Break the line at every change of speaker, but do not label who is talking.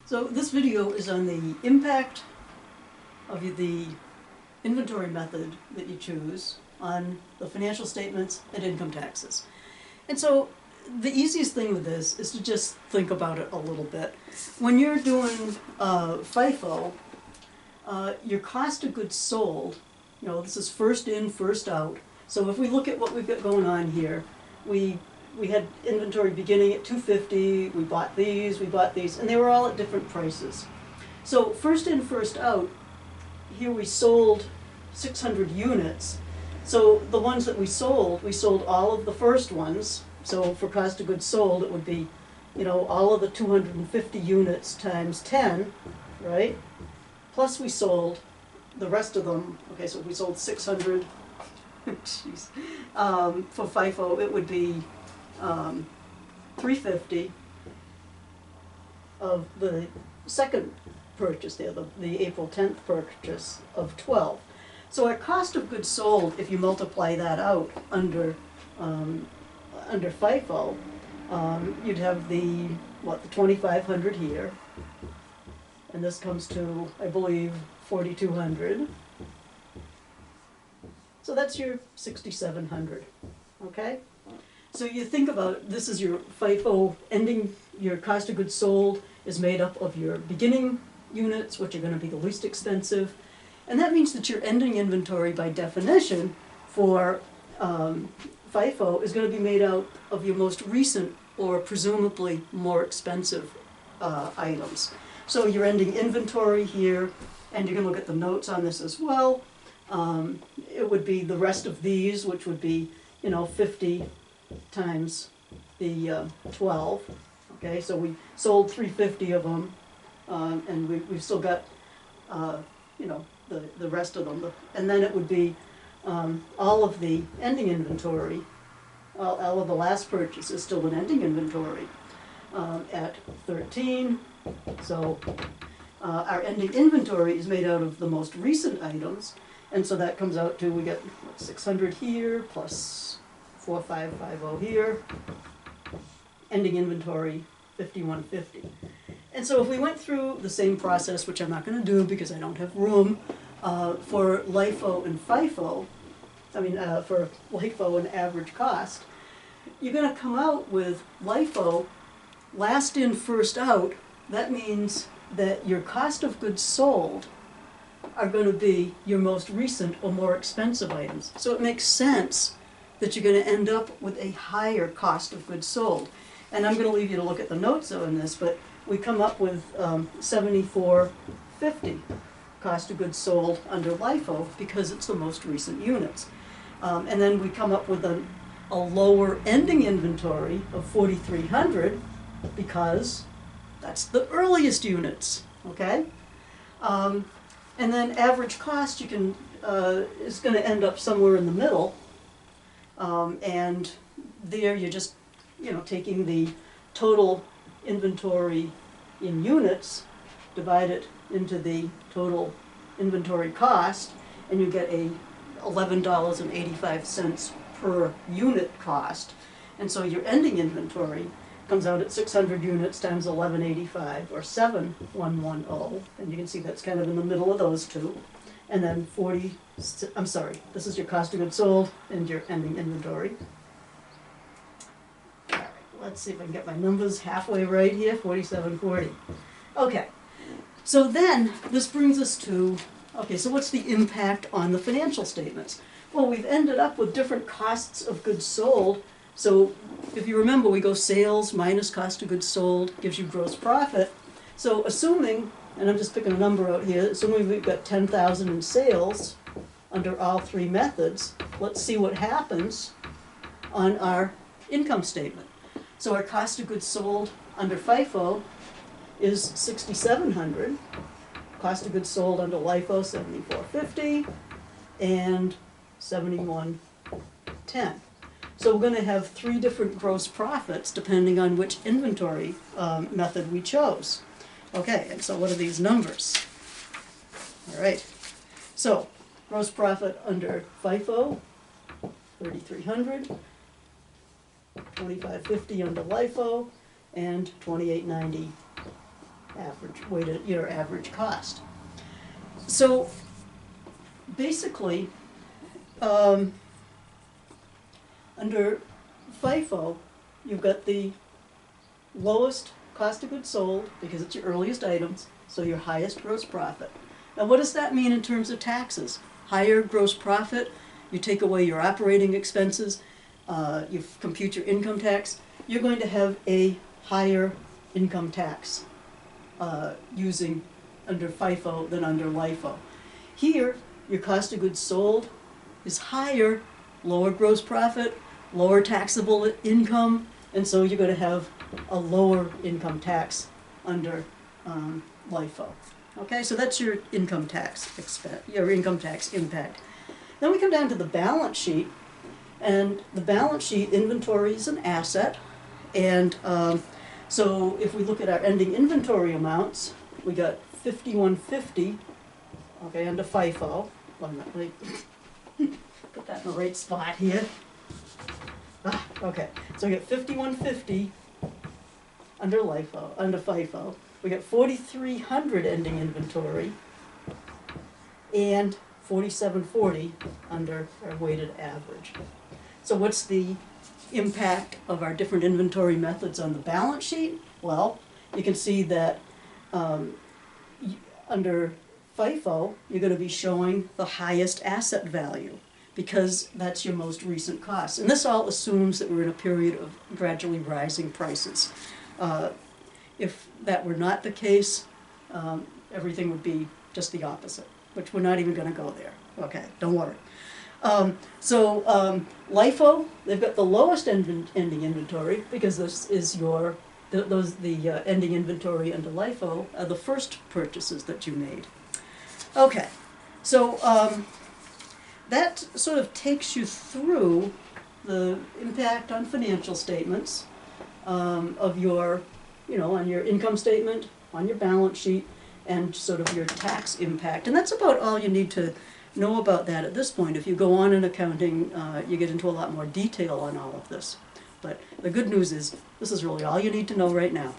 So this video is on the impact of the inventory method that you choose on the financial statements and income taxes. And so the easiest thing with this is to just think about it a little bit. When you're doing FIFO, your cost of goods sold, this is first in, first out. So if we look at what we've got going on here, we had inventory beginning at $250, we bought these, and they were all at different prices. So first in, first out, here we sold 600 units. So the ones that we sold all of the first ones. So for cost of goods sold, it would be, all of the 250 units times 10, right? Plus we sold the rest of them. Okay, so if we sold 600, jeez, for FIFO, it would be 350 of the second purchase there, the April 10th purchase of 12. So our cost of goods sold, if you multiply that out under FIFO, you'd have the 2,500 here, and this comes to, I believe, 4,200. So that's your 6,700, okay? So you think about, this is your FIFO ending, your cost of goods sold is made up of your beginning units, which are going to be the least expensive, and that means that your ending inventory, by definition, for FIFO is going to be made out of your most recent or presumably more expensive items. So your ending inventory here, and you're going to look at the notes on this as well, it would be the rest of these, which would be 50 times the 12. Okay, so we sold 350 of them, and we've still got the rest of them. And then it would be all of the ending inventory, all of the last purchase is still an ending inventory at 13. So our ending inventory is made out of the most recent items, and so that comes out to, we get 600 here plus 4,550 here, ending inventory 5,150. And so if we went through the same process, which I'm not going to do because I don't have room, for LIFO and FIFO, for LIFO and average cost, you're going to come out with LIFO, last in, first out. That means that your cost of goods sold are going to be your most recent or more expensive items. So it makes sense that you're going to end up with a higher cost of goods sold. And I'm going to leave you to look at the notes on this, but we come up with 7450 cost of goods sold under LIFO because it's the most recent units. And then we come up with a lower ending inventory of 4,300 because that's the earliest units, okay? And then average cost, you can is going to end up somewhere in the middle, and there you're just taking the total inventory in units, divide it into the total inventory cost, and you get a $11.85 per unit cost. And so your ending inventory comes out at 600 units times 1185, or 7,110, and you can see that's kind of in the middle of those two. And then this is your cost of goods sold and your ending inventory. All right, let's see if I can get my numbers halfway right here, 4740. Okay, so then this brings us to, okay, so what's the impact on the financial statements? Well, we've ended up with different costs of goods sold. So if you remember, we go sales minus cost of goods sold gives you gross profit. So assuming, and I'm just picking a number out here, assuming we've got 10,000 in sales under all three methods, let's see what happens on our income statement. So our cost of goods sold under FIFO is 6,700. Cost of goods sold under LIFO, 7,450, and 7,110. So we're going to have three different gross profits depending on which inventory method we chose. Okay, and so what are these numbers? All right, so gross profit under FIFO, 3,300, 2,550 under LIFO, and 2,890 your average cost. So basically, under FIFO, you've got the lowest cost of goods sold because it's your earliest items, so your highest gross profit. Now what does that mean in terms of taxes? Higher gross profit, you take away your operating expenses, you compute your income tax, you're going to have a higher income tax using under FIFO than under LIFO. Here, your cost of goods sold is higher, lower gross profit, lower taxable income, and so you're going to have a lower income tax under LIFO. Okay, so that's your income tax impact. Then we come down to the balance sheet, and the balance sheet inventory is an asset, and so if we look at our ending inventory amounts, we got 5150, okay, under FIFO. One minute, wait. Put that in the right spot here. Okay, so we get 5150 under FIFO. We got 4300 ending inventory and 4740 under our weighted average. So what's the impact of our different inventory methods on the balance sheet? Well, you can see that under FIFO, you're going to be showing the highest asset value because that's your most recent cost. And this all assumes that we're in a period of gradually rising prices. If that were not the case, everything would be just the opposite, which we're not even going to go there. Okay, don't worry. LIFO, they've got the lowest ending inventory because this is the ending inventory under LIFO are the first purchases that you made. Okay, so that sort of takes you through the impact on financial statements of your, on your income statement, on your balance sheet, and sort of your tax impact. And that's about all you need to know about that at this point. If you go on in accounting, you get into a lot more detail on all of this. But the good news is, this is really all you need to know right now.